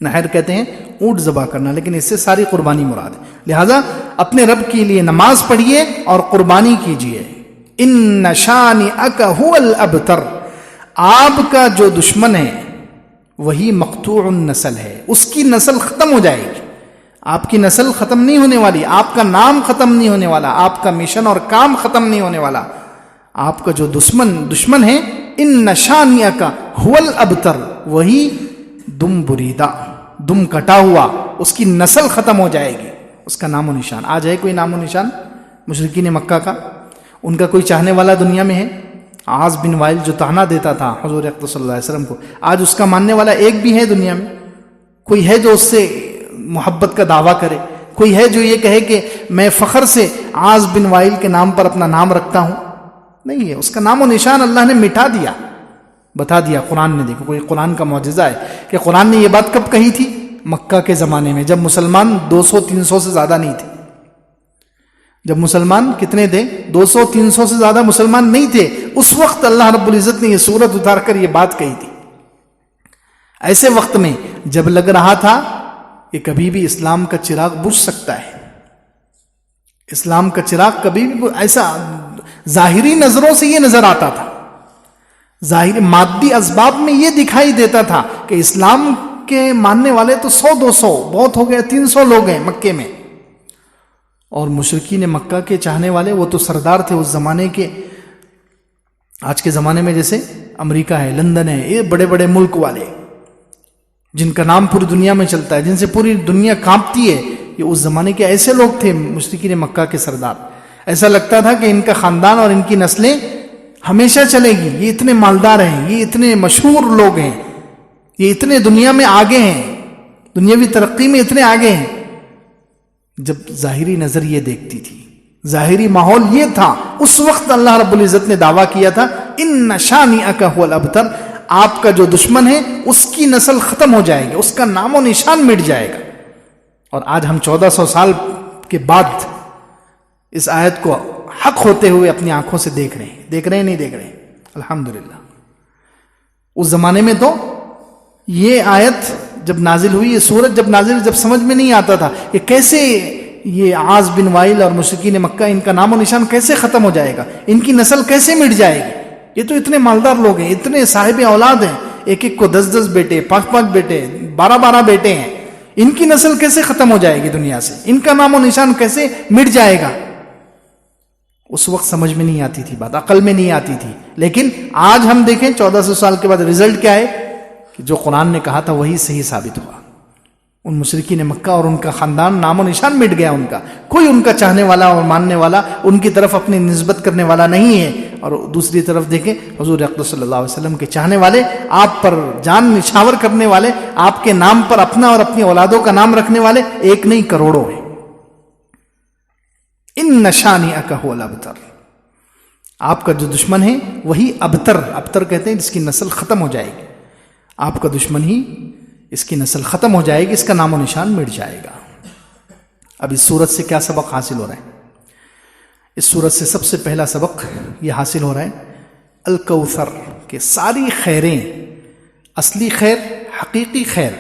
نحر کہتے ہیں اونٹ ذبح کرنا، لیکن اس سے ساری قربانی مراد ہے. لہذا اپنے رب کے لیے نماز پڑھیے اور قربانی کیجیے. ان شانئک هو الابتر، آپ کا جو دشمن ہے وہی مقطوع النسل ہے، اس کی نسل ختم ہو جائے گی. آپ کی نسل ختم نہیں ہونے والی، آپ کا نام ختم نہیں ہونے والا، آپ کا مشن اور کام ختم نہیں ہونے والا. آپ کا جو دشمن ہے، ان شانئک هو الابتر، وہی دم بریدہ، دم کٹا ہوا، اس کی نسل ختم ہو جائے گی. اس کا نام و نشان آج ہے کوئی نام و نشان مشرکین مکہ کا؟ ان کا کوئی چاہنے والا دنیا میں ہے؟ عاص بن وائل جو طعنہ دیتا تھا حضور اقدس صلی اللہ علیہ وسلم کو، آج اس کا ماننے والا ایک بھی ہے دنیا میں؟ کوئی ہے جو اس سے محبت کا دعویٰ کرے؟ کوئی ہے جو یہ کہے کہ میں فخر سے عاص بن وائل کے نام پر اپنا نام رکھتا ہوں؟ نہیں ہے، اس کا نام و نشان اللہ نے مٹا دیا، بتا دیا قرآن نے. دیکھو کوئی قرآن کا معجزہ ہے کہ قرآن نے یہ بات کب کہی تھی؟ مکہ کے زمانے میں، جب مسلمان 200-300 سے زیادہ نہیں تھے. جب مسلمان کتنے تھے؟ 200-300 سے زیادہ مسلمان نہیں تھے. اس وقت اللہ رب العزت نے یہ سورت اتار کر یہ بات کہی تھی. ایسے وقت میں جب لگ رہا تھا کہ کبھی بھی اسلام کا چراغ بجھ سکتا ہے، اسلام کا چراغ کبھی بھی ایسا ظاہری نظروں سے یہ نظر آتا تھا، ظاہری مادی اسباب میں یہ دکھائی دیتا تھا کہ اسلام کے ماننے والے تو 100-200 بہت ہو گئے، 300 لوگ ہیں مکے میں، اور مشرکین مکہ کے چاہنے والے وہ تو سردار تھے اس زمانے کے. آج کے زمانے میں جیسے امریکہ ہے، لندن ہے، یہ بڑے بڑے ملک والے جن کا نام پوری دنیا میں چلتا ہے، جن سے پوری دنیا کانپتی ہے، یہ اس زمانے کے ایسے لوگ تھے مشرکین مکہ کے سردار. ایسا لگتا تھا کہ ان کا خاندان اور ان کی نسلیں ہمیشہ چلے گی، یہ اتنے مالدار ہیں، یہ اتنے مشہور لوگ ہیں، یہ اتنے دنیا میں آگے ہیں، دنیاوی ترقی میں اتنے آگے ہیں. جب ظاہری نظر یہ دیکھتی تھی، ظاہری ماحول یہ تھا، اس وقت اللہ رب العزت نے دعویٰ کیا تھا ان شانئک ھو الابتر، آپ کا جو دشمن ہے اس کی نسل ختم ہو جائے گی، اس کا نام و نشان مٹ جائے گا. اور آج ہم 1400 سال کے بعد اس آیت کو حق ہوتے ہوئے اپنی آنکھوں سے دیکھ رہے ہیں نہیں دیکھ رہے ہیں الحمدللہ. اس زمانے میں تو یہ آیت جب نازل ہوئی، یہ سورت جب نازل، جب سمجھ میں نہیں آتا تھا کہ کیسے یہ عاص بن وائل اور مشرکین مکہ، ان کا نام و نشان کیسے ختم ہو جائے گا، ان کی نسل کیسے مٹ جائے گی. یہ تو اتنے مالدار لوگ ہیں، اتنے صاحب اولاد ہیں، ایک ایک کو 10-10 بیٹے، 5-5 بیٹے، 12-12 بیٹے ہیں، ان کی نسل کیسے ختم ہو جائے گی دنیا سے، ان کا نام و نشان کیسے مٹ جائے گا. اس وقت سمجھ میں نہیں آتی تھی بات، عقل میں نہیں آتی تھی. لیکن آج ہم دیکھیں 1400 سال کے بعد رزلٹ کیا ہے کہ جو قرآن نے کہا تھا وہی صحیح ثابت ہوا. ان مشرکین مکہ اور ان کا خاندان نام و نشان مٹ گیا، ان کا کوئی ان کا چاہنے والا اور ماننے والا، ان کی طرف اپنی نسبت کرنے والا نہیں ہے. اور دوسری طرف دیکھیں حضور اقدس صلی اللہ علیہ وسلم کے چاہنے والے، آپ پر جان نچھاور کرنے والے، آپ کے نام پر اپنا اور اپنی اولادوں کا نام رکھنے والے ایک نہیں کروڑوں ہیں. ان شانئک ھو الابتر، آپ کا جو دشمن ہے وہی ابتر کہتے ہیں جس کی نسل ختم ہو جائے گی. آپ کا دشمن ہی اس کی نسل ختم ہو جائے گی، اس کا نام و نشان مٹ جائے گا. اب اس صورت سے کیا سبق حاصل ہو رہا ہے؟ اس صورت سے سب سے پہلا سبق یہ حاصل ہو رہا ہے الکوثر، کہ ساری خیریں، اصلی خیر، حقیقی خیر،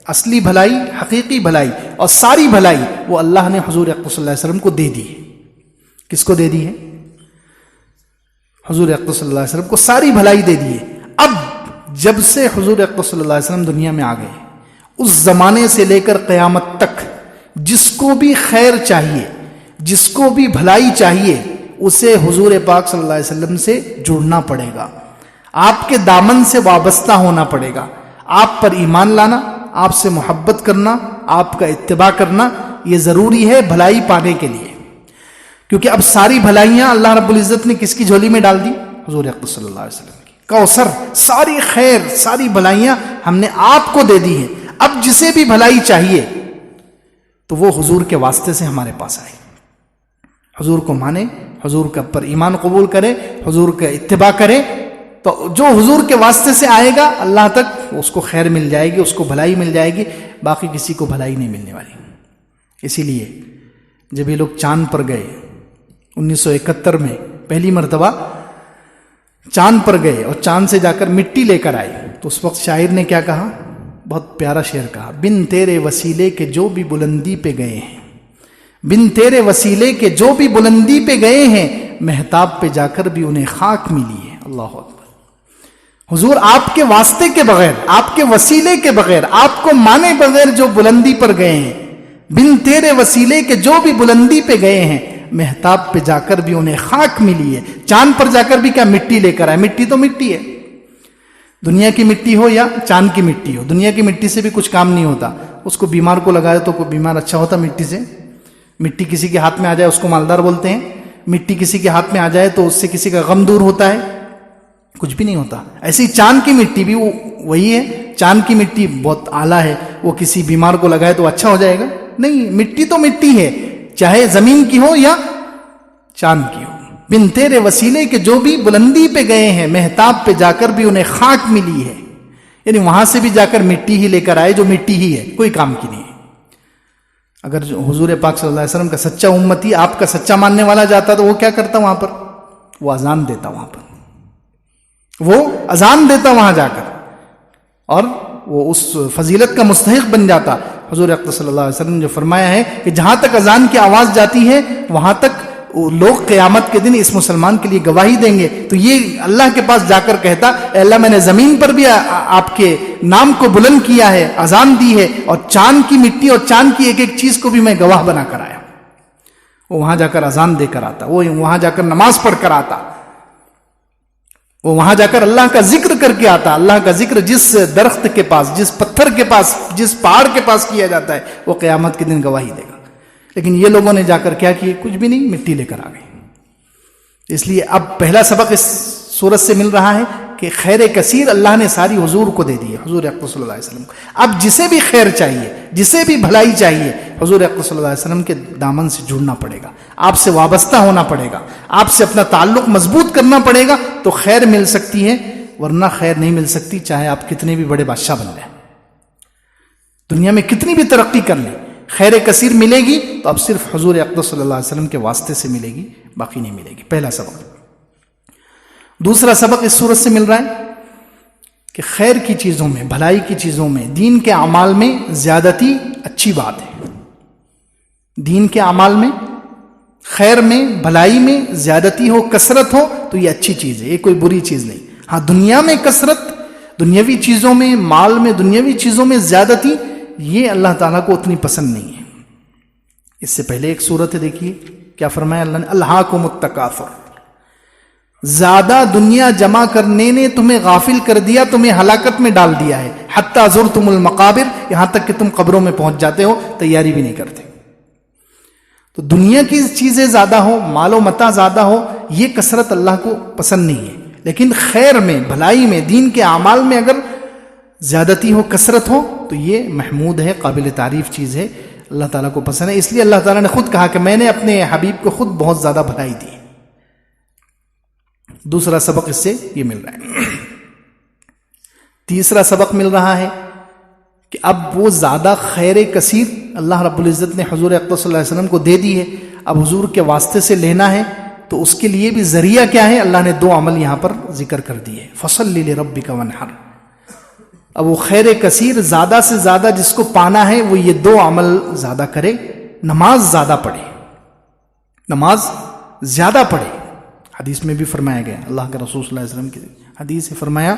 اصلی بھلائی، حقیقی بھلائی اور ساری بھلائی وہ اللہ نے حضور اقدس صلی اللہ علیہ وسلم کو دے دی ہے. کس کو دے دی ہے؟ حضور اقدس صلی اللہ علیہ وسلم کو ساری بھلائی دے دی ہے. اب جب سے حضور اقدس صلی اللہ علیہ وسلم دنیا میں آ گئے، اس زمانے سے لے کر قیامت تک جس کو بھی خیر چاہیے، جس کو بھی بھلائی چاہیے، اسے حضور پاک صلی اللہ علیہ وسلم سے جڑنا پڑے گا، آپ کے دامن سے وابستہ ہونا پڑے گا. آپ پر ایمان لانا، آپ سے محبت کرنا، آپ کا اتباع کرنا یہ ضروری ہے بھلائی پانے کے لیے. کیونکہ اب ساری بھلائیاں اللہ رب العزت نے کس کی جھولی میں ڈال دی؟ حضور اقدس صلی اللہ علیہ وسلم کی. کوثر، ساری خیر، ساری بھلائیاں ہم نے آپ کو دے دی ہیں. اب جسے بھی بھلائی چاہیے تو وہ حضور کے واسطے سے ہمارے پاس آئے، حضور کو مانے، حضور کے پر ایمان قبول کرے، حضور کا اتباع کرے، تو جو حضور کے واسطے سے آئے گا اللہ تک اس کو خیر مل جائے گی، اس کو بھلائی مل جائے گی، باقی کسی کو بھلائی نہیں ملنے والی. اسی لیے جب یہ لوگ چاند پر گئے 1971 میں پہلی مرتبہ چاند پر گئے اور چاند سے جا کر مٹی لے کر آئے، تو اس وقت شاعر نے کیا کہا؟ بہت پیارا شعر کہا، بن تیرے وسیلے کے جو بھی بلندی پہ گئے ہیں، بن تیرے وسیلے کے جو بھی بلندی پہ گئے ہیں، مہتاب پہ جا کر بھی انہیں خاک ملی ہے. اللہ اکبر. حضور آپ کے واسطے کے بغیر، آپ کے وسیلے کے بغیر، آپ کو مانے بغیر جو بلندی پر گئے ہیں، بن تیرے وسیلے کے جو بھی بلندی پہ گئے ہیں، مہتاب پہ جا کر بھی انہیں خاک ملی ہے. چاند پر جا کر بھی کیا مٹی لے کر آئے؟ مٹی تو مٹی ہے، دنیا کی مٹی ہو یا چاند کی مٹی ہو، دنیا کی مٹی سے بھی کچھ کام نہیں ہوتا. اس کو بیمار کو لگائے تو کوئی بیمار اچھا ہوتا مٹی سے؟ مٹی کسی کے ہاتھ میں آ جائے اس کو مالدار بولتے ہیں، مٹی کسی کے ہاتھ میں آ جائے تو اس سے کسی کا غم دور ہوتا ہے؟ کچھ بھی نہیں ہوتا. ایسے ہی چاند کی مٹی بھی وہی ہے، چاند کی مٹی بہت اعلیٰ ہے، وہ کسی بیمار کو لگائے تو اچھا ہو جائے گا؟ نہیں، مٹی تو مٹی ہے، چاہے زمین کی ہو یا چاند کی ہو. بن تیرے وسیلے کے جو بھی بلندی پہ گئے ہیں مہتاب پہ جا کر بھی انہیں خاک ملی ہے، یعنی وہاں سے بھی جا کر مٹی ہی لے کر آئے جو مٹی ہی ہے، کوئی کام کی نہیں ہے۔ اگر حضور پاک صلی اللہ علیہ وسلم کا سچا امتی آپ کا سچا ماننے والا جاتا تو وہ کیا کرتا وہاں پر؟ وہ اذان دیتا، وہاں پر وہ اذان دیتا وہاں جا کر، اور وہ اس فضیلت کا مستحق بن جاتا۔ حضور اقدس صلی اللہ علیہ وسلم نے جو فرمایا ہے کہ جہاں تک اذان کی آواز جاتی ہے وہاں تک لوگ قیامت کے دن اس مسلمان کے لیے گواہی دیں گے، تو یہ اللہ کے پاس جا کر کہتا اے اللہ میں نے زمین پر بھی آپ کے نام کو بلند کیا ہے، اذان دی ہے، اور چاند کی مٹی اور چاند کی ایک ایک چیز کو بھی میں گواہ بنا کر آیا۔ وہ وہاں جا کر اذان دے کر آتا، وہ وہاں جا کر نماز پڑھ کر آتا، وہ وہاں جا کر اللہ کا ذکر کر کے آتا۔ اللہ کا ذکر جس درخت کے پاس، جس پتھر کے پاس، جس پہاڑ کے پاس کیا جاتا ہے وہ قیامت کے دن گواہی دے گا۔ لیکن یہ لوگوں نے جا کر کیا کیے؟ کچھ بھی نہیں، مٹی لے کر آ گئے۔ اس لیے اب پہلا سبق اس سورت سے مل رہا ہے کہ خیر کثیر اللہ نے ساری حضور کو دے دی ہے، حضور اقدس صلی اللہ علیہ وسلم کو۔ اب جسے بھی خیر چاہیے، جسے بھی بھلائی چاہیے، حضور اقدس صلی اللہ علیہ وسلم کے دامن سے جڑنا پڑے گا، آپ سے وابستہ ہونا پڑے گا، آپ سے اپنا تعلق مضبوط کرنا پڑے گا، تو خیر مل سکتی ہے، ورنہ خیر نہیں مل سکتی، چاہے آپ کتنے بھی بڑے بادشاہ بن جائیں، دنیا میں کتنی بھی ترقی کر لیں، خیر کثیر ملے گی تو اب صرف حضور اقدس صلی اللہ علیہ وسلم کے واسطے سے ملے گی، باقی نہیں ملے گی۔ پہلا سبق۔ دوسرا سبق اس صورت سے مل رہا ہے کہ خیر کی چیزوں میں، بھلائی کی چیزوں میں، دین کے اعمال میں زیادتی اچھی بات ہے۔ دین کے اعمال میں، خیر میں، بھلائی میں زیادتی ہو، کثرت ہو تو یہ اچھی چیز ہے، یہ کوئی بری چیز نہیں۔ ہاں دنیا میں کثرت، دنیاوی چیزوں میں، مال میں، دنیاوی چیزوں میں زیادتی، یہ اللہ تعالیٰ کو اتنی پسند نہیں ہے۔ اس سے پہلے ایک صورت ہے، دیکھیے کیا فرمایا اللہ نے، الہاکم التکاثر، زیادہ دنیا جمع کرنے نے تمہیں غافل کر دیا، تمہیں ہلاکت میں ڈال دیا ہے، حتی زرتم المقابر، یہاں تک کہ تم قبروں میں پہنچ جاتے ہو، تیاری بھی نہیں کرتے۔ تو دنیا کی چیزیں زیادہ ہو، مال و متاع زیادہ ہو، یہ کثرت اللہ کو پسند نہیں ہے۔ لیکن خیر میں، بھلائی میں، دین کے اعمال میں اگر زیادتی ہو، کثرت ہو تو یہ محمود ہے، قابل تعریف چیز ہے، اللہ تعالیٰ کو پسند ہے۔ اس لیے اللہ تعالیٰ نے خود کہا کہ میں نے اپنے حبیب کو خود بہت زیادہ بھلائی دی۔ دوسرا سبق اس سے یہ مل رہا ہے۔ تیسرا سبق مل رہا ہے کہ اب وہ زیادہ خیر کثیر اللہ رب العزت نے حضور اقدس صلی اللہ علیہ وسلم کو دے دی ہے، اب حضور کے واسطے سے لینا ہے، تو اس کے لیے بھی ذریعہ کیا ہے؟ اللہ نے دو عمل یہاں پر ذکر کر دیے، فصلی لربک وانحر۔ اب وہ خیر کثیر زیادہ سے زیادہ جس کو پانا ہے وہ یہ دو عمل زیادہ کرے، نماز زیادہ پڑھے، نماز زیادہ پڑھے۔ حدیث میں بھی فرمایا گیا، اللہ کے رسول صلی اللہ علیہ وسلم کی حدیث سے فرمایا،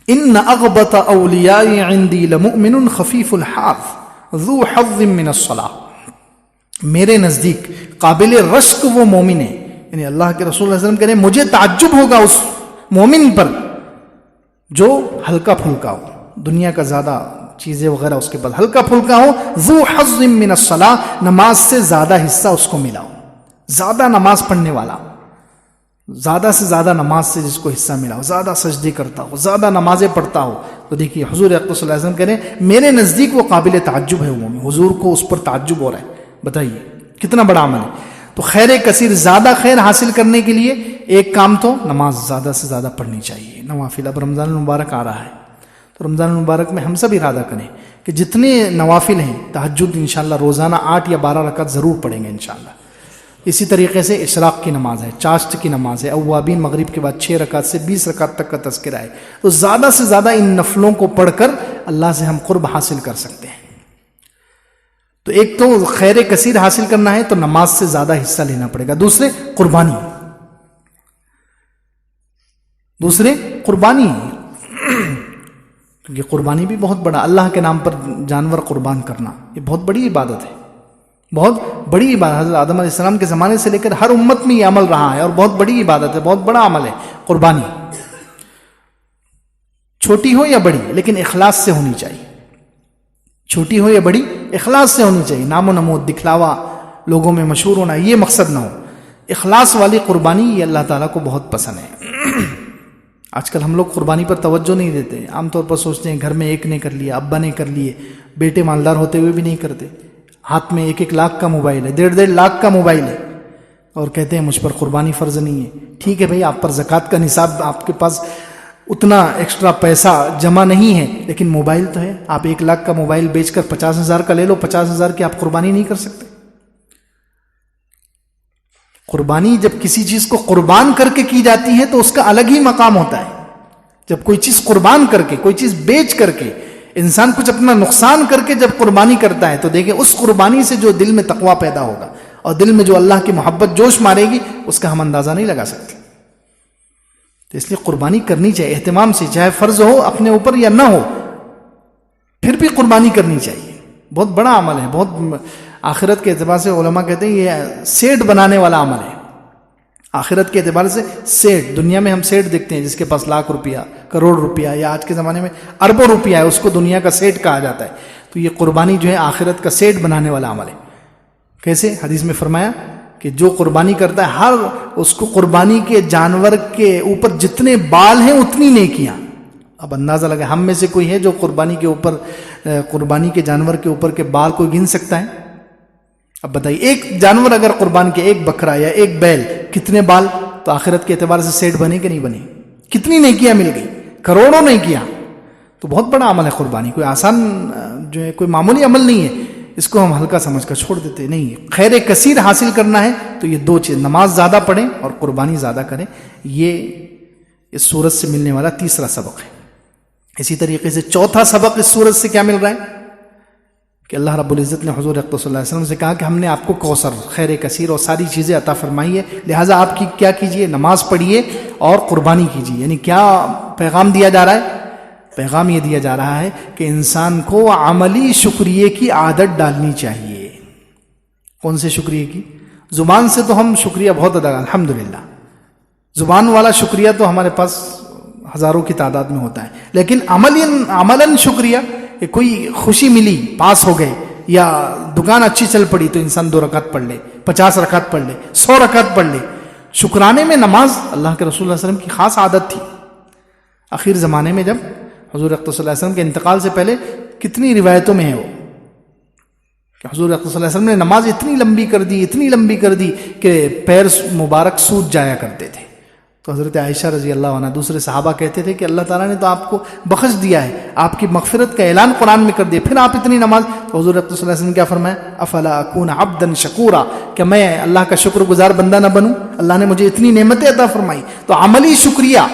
ان اغبط اولیاء عندی لمؤمن خفیف الحاظ ذو حظ من الصلاۃ، میرے نزدیک قابل رشک وہ مومن ہے، یعنی اللہ کے رسول صلی اللہ علیہ وسلم کہہ رہے ہیں مجھے تعجب ہوگا اس مومن پر جو ہلکا پھلکا ہو، دنیا کا زیادہ چیزیں وغیرہ اس کے بعد ہلکا پھلکا ہو، ذو حظ من الصلاۃ، نماز سے زیادہ حصہ اس کو ملا ہو، زیادہ نماز پڑھنے والا، زیادہ سے زیادہ نماز سے جس کو حصہ ملا ہو، زیادہ سجدے کرتا ہو، زیادہ نمازیں پڑھتا ہو، تو دیکھیے حضور اقدس صلی اللہ علیہ وسلم کہہ رہے ہیں میرے نزدیک وہ قابل تعجب ہے، وہ حضور کو اس پر تعجب ہو رہا ہے، بتائیے کتنا بڑا عمل ہے۔ تو خیر کثیر، زیادہ خیر حاصل کرنے کے لیے ایک کام تو نماز زیادہ سے زیادہ پڑھنی چاہیے، نوافل۔ اب رمضان المبارک آ رہا ہے تو رمضان المبارک میں ہم سب ارادہ کریں کہ جتنے نوافل ہیں، تہجد انشاءاللہ روزانہ 8 یا 12 رکعت ضرور پڑھیں گے انشاءاللہ۔ اسی طریقے سے اشراق کی نماز ہے، چاشت کی نماز ہے، اوابین مغرب کے بعد 6 رکعت سے 20 رکعت تک کا تذکرہ ہے، تو زیادہ سے زیادہ ان نفلوں کو پڑھ کر اللہ سے ہم قرب حاصل کر سکتے ہیں۔ تو ایک تو خیر کثیر حاصل کرنا ہے تو نماز سے زیادہ حصہ لینا پڑے گا، دوسرے قربانی کیونکہ قربانی بھی بہت بڑا، اللہ کے نام پر جانور قربان کرنا یہ بہت بڑی عبادت ہے، بہت بڑی عبادت۔ حضرت آدم علیہ السلام کے زمانے سے لے کر ہر امت میں یہ عمل رہا ہے اور بہت بڑی عبادت ہے، بہت بڑا عمل ہے قربانی، چھوٹی ہو یا بڑی لیکن اخلاص سے ہونی چاہیے، چھوٹی ہو یا بڑی اخلاص سے ہونی چاہیے، نام و نمود، دکھلاوا، لوگوں میں مشہور ہونا، یہ مقصد نہ ہو۔ اخلاص والی قربانی یہ اللہ تعالیٰ کو بہت پسند ہے۔ آج کل ہم لوگ قربانی پر توجہ نہیں دیتے، عام طور پر سوچتے ہیں گھر میں ایک نے کر لیا، ابا نے کر لیے، بیٹے مالدار ہوتے ہوئے بھی نہیں کرتے، ہاتھ میں 1-1 لاکھ کا موبائل ہے، 1.5 لاکھ کا موبائل ہے، اور کہتے ہیں مجھ پر قربانی فرض نہیں ہے. ٹھیک ہے بھائی، آپ پر زکوٰۃ کا نصاب، آپ کے پاس اتنا ایکسٹرا پیسہ جمع نہیں ہے، لیکن موبائل تو ہے. آپ 1 لاکھ کا موبائل بیچ کر 50,000 کا لے لو، 50,000 کی آپ قربانی نہیں کر سکتے. قربانی جب کسی چیز کو قربان کر کے کی جاتی ہے تو اس کا الگ ہی مقام ہوتا ہے. جب کوئی چیز قربان کر کے، کوئی چیز بیچ کر کے، انسان کچھ اپنا نقصان کر کے جب قربانی کرتا ہے تو دیکھیں اس قربانی سے جو دل میں تقویٰ پیدا ہوگا اور دل میں جو اللہ کی محبت جوش مارے گی، اس کا ہم اندازہ نہیں لگا سکتے. تو اس لیے قربانی کرنی چاہیے اہتمام سے، چاہے فرض ہو اپنے اوپر یا نہ ہو، پھر بھی قربانی کرنی چاہیے. بہت بڑا عمل ہے، بہت آخرت کے اعتبار سے علماء کہتے ہیں یہ سیٹ بنانے والا عمل ہے. آخرت کے اعتبار سے سیٹ، دنیا میں ہم سیٹ دیکھتے ہیں جس کے پاس لاکھ روپیہ، کروڑ روپیہ، یا آج کے زمانے میں اربوں روپیہ ہے، اس کو دنیا کا سیٹ کہا جاتا ہے. تو یہ قربانی جو ہے آخرت کا سیٹ بنانے والا عمل ہے. کیسے؟ حدیث میں فرمایا کہ جو قربانی کرتا ہے ہر اس کو قربانی کے جانور کے اوپر جتنے بال ہیں اتنی نیکیاں. اب اندازہ لگا ہم میں سے کوئی ہے جو قربانی کے اوپر، قربانی کے جانور کے اوپر کے بال کوئی گن سکتا ہے؟ اب بتائیے ایک جانور اگر قربان کیا، ایک بکرا یا ایک بیل، کتنے بال؟ تو آخرت کے اعتبار سے سیٹ بنے کہ نہیں بنے؟ کتنی نیکیاں مل گئی، کروڑوں نیکیاں. تو بہت بڑا عمل ہے قربانی، کوئی آسان جو ہے کوئی معمولی عمل نہیں ہے. اس کو ہم ہلکا سمجھ کر چھوڑ دیتے نہیں. خیر کثیر حاصل کرنا ہے تو یہ 2 چیز، نماز زیادہ پڑھیں اور قربانی زیادہ کریں. یہ اس سورت سے ملنے والا تیسرا سبق ہے. اسی طریقے سے چوتھا سبق اس سورت سے کیا مل رہا ہے کہ اللہ رب العزت نے حضور اقدس صلی اللہ علیہ وسلم سے کہا کہ ہم نے آپ کو کوثر، خیر کثیر اور ساری چیزیں عطا فرمائی ہے، لہٰذا آپ کی کیا کیجئے؟ نماز پڑھیے اور قربانی کیجیے. یعنی کیا پیغام دیا جا رہا ہے؟ پیغام یہ دیا جا رہا ہے کہ انسان کو عملی شکریہ کی عادت ڈالنی چاہیے. کون سے شکریہ کی؟ زبان سے تو ہم شکریہ بہت ادا، الحمدللہ زبان والا شکریہ تو ہمارے پاس ہزاروں کی تعداد میں ہوتا ہے، لیکن عملاً شکریہ کہ کوئی خوشی ملی، پاس ہو گئے، یا دکان اچھی چل پڑی تو انسان 2 رکعت پڑھ لے، 50 رکعت پڑھ لے، 100 رکعت پڑھ لے. شکرانے میں نماز اللہ کے رسول اللہ علیہ وسلم کی خاص عادت تھی. آخر زمانے میں جب حضور اقدس صلی اللہ علیہ وسلم کے انتقال سے پہلے کتنی روایتوں میں ہے وہ کہ حضور اقدس صلی اللہ علیہ وسلم نے نماز اتنی لمبی کر دی کہ پیر مبارک سوج جایا کرتے تھے. تو حضرت عائشہ رضی اللہ عنہ، دوسرے صحابہ کہتے تھے کہ اللہ تعالیٰ نے تو آپ کو بخش دیا ہے، آپ کی مغفرت کا اعلان قرآن میں کر دیا، پھر آپ اتنی نماز. تو حضور اقدس صلی اللہ علیہ وسلم نے کیا فرمایا؟ افلا اکون عبدا شکورا، کہ میں اللہ کا شکر گزار بندہ نہ بنوں؟ اللہ نے مجھے اتنی نعمتیں عطا فرمائی. تو عملی شکریہ،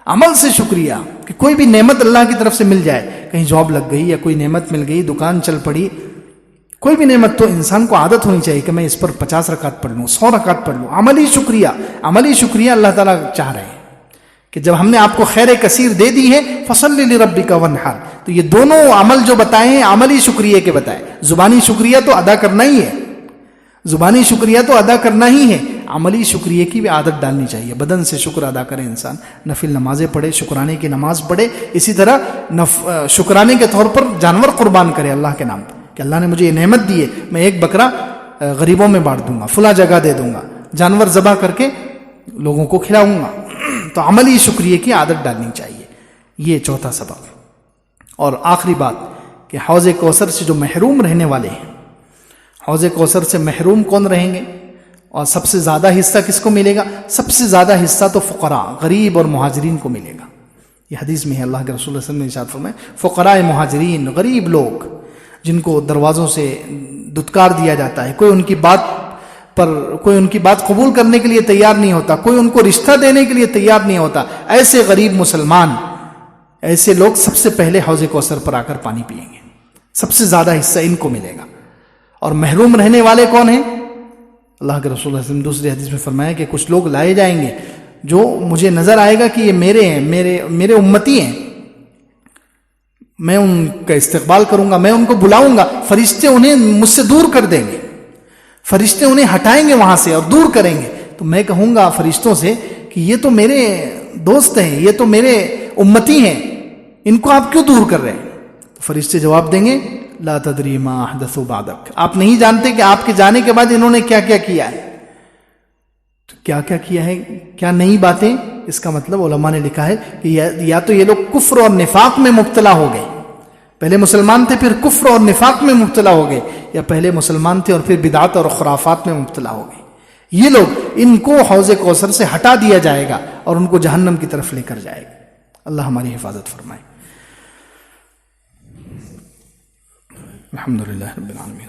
عمل سے شکریہ کہ کوئی بھی نعمت اللہ کی طرف سے مل جائے، کہیں جاب لگ گئی یا کوئی نعمت مل گئی، دکان چل پڑی، کوئی بھی نعمت، تو انسان کو عادت ہونی چاہیے کہ میں اس پر 50 رکعت پڑھ لوں، 100 رکعت پڑھ لوں. عملی شکریہ اللہ تعالیٰ چاہ رہے ہیں کہ جب ہم نے آپ کو خیر کثیر دے دی ہے، فصلی لربک وانحر. تو یہ دونوں عمل جو بتائے ہیں عملی شکریہ کے بتائے. زبانی شکریہ تو ادا کرنا ہی ہے، عملی شکریہ کی بھی عادت ڈالنی چاہیے. بدن سے شکر ادا کرے انسان، نفل نمازیں پڑھے، شکرانے کی نماز پڑھے، اسی طرح شکرانے کے طور پر جانور قربان کرے اللہ کے نام پر کہ اللہ نے مجھے یہ نعمت دی ہے، میں 1 بکرا غریبوں میں بانٹ دوں گا، فلاں جگہ دے دوں گا، جانور ذبح کر کے لوگوں کو کھلاؤں گا. تو عملی شکریہ کی عادت ڈالنی چاہیے. یہ چوتھا سبق. اور آخری بات کہ حوض کوثر سے جو محروم رہنے والے ہیں، حوض کوثر سے محروم کون رہیں گے اور سب سے زیادہ حصہ کس کو ملے گا؟ سب سے زیادہ حصہ تو فقراء، غریب اور مہاجرین کو ملے گا. یہ حدیث میں ہے، اللہ کے رسول صلی اللہ علیہ وسلم نے ارشاد فرمایا فقراء مہاجرین، غریب لوگ جن کو دروازوں سے دھتکار دیا جاتا ہے، کوئی ان کی بات قبول کرنے کے لیے تیار نہیں ہوتا، کوئی ان کو رشتہ دینے کے لیے تیار نہیں ہوتا، ایسے غریب مسلمان، ایسے لوگ سب سے پہلے حوض کوثر پر آ کر پانی پئیں گے. سب سے زیادہ حصہ ان کو ملے گا. اور محروم رہنے والے کون ہیں؟ اللہ کے رسول صلی اللہ علیہ وسلم دوسری حدیث میں فرمایا کہ کچھ لوگ لائے جائیں گے جو مجھے نظر آئے گا کہ یہ میرے ہیں، میرے امتی ہیں، میں ان کا استقبال کروں گا، میں ان کو بلاؤں گا، فرشتے انہیں مجھ سے دور کر دیں گے، فرشتے انہیں ہٹائیں گے وہاں سے اور دور کریں گے. تو میں کہوں گا فرشتوں سے کہ یہ تو میرے دوست ہیں، یہ تو میرے امتی ہیں، ان کو آپ کیوں دور کر رہے ہیں؟ تو فرشتے جواب دیں گے لا تدری ما احدثوا بعدک، آپ نہیں جانتے کہ آپ کے جانے کے بعد انہوں نے کیا کیا کیا ہے. تو کیا کیا کیا ہے، کیا نئی باتیں؟ اس کا مطلب علماء نے لکھا ہے کہ یا تو یہ لوگ کفر اور نفاق میں مبتلا ہو گئے، پہلے مسلمان تھے پھر کفر اور نفاق میں مبتلا ہو گئے، یا پہلے مسلمان تھے اور پھر بدعت اور خرافات میں مبتلا ہو گئے، یہ لوگ، ان کو حوض کوثر سے ہٹا دیا جائے گا اور ان کو جہنم کی طرف لے کر جائے گا. اللہ ہماری حفاظت فرمائے. الحمدللہ رب العالمین.